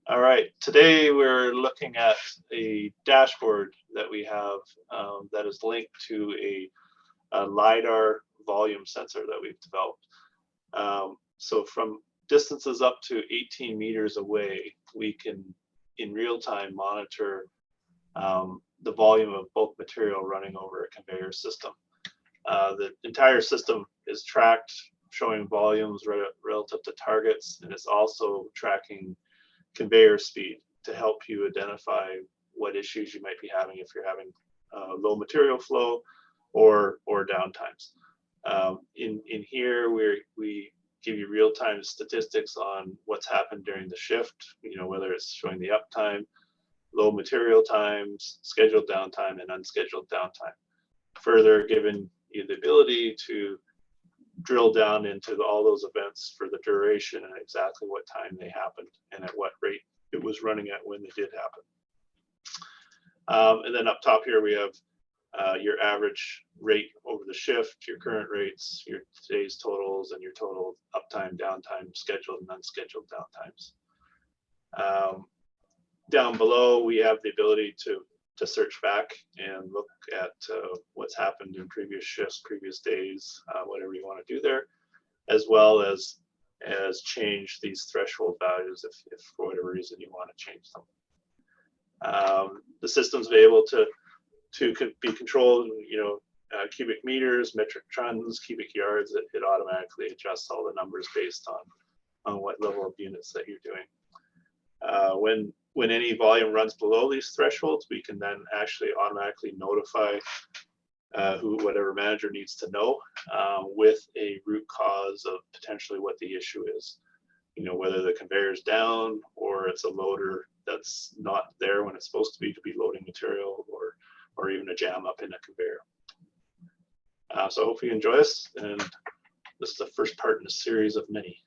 All right, today we're looking at a dashboard that we have that is linked to a LiDAR volume sensor that we've developed. So from distances up to 18 meters away, we can in real time monitor the volume of bulk material running over a conveyor system. The entire system is tracked, showing volumes relative to targets, and it's also tracking conveyor speed to help you identify what issues you might be having if you're having low material flow or downtimes. In here, we give you real-time statistics on what's happened during the shift, whether it's showing the uptime, low material times, scheduled downtime, and unscheduled downtime. Further, giving you the ability to drill down into all those events for the duration and exactly what time they happened and at what rate it was running at when they did happen. And then up top here, we have your average rate over the shift, your current rates, your today's totals, and your total uptime, downtime, scheduled and unscheduled downtimes. Down below, we have the ability to search back and look at what's happened in previous shifts, previous days, whatever you want to do there, as well as change these threshold values if for whatever reason you want to change them. The system's able to be controlled, cubic meters, metric tons, cubic yards. It automatically adjusts all the numbers based on what level of units that you're doing. When any volume runs below these thresholds, we can then actually automatically notify whatever manager needs to know with a root cause of potentially what the issue is. Whether the conveyor is down or it's a loader that's not there when it's supposed to be loading material, or even a jam up in a conveyor. So I hope you enjoy this, and this is the first part in a series of many.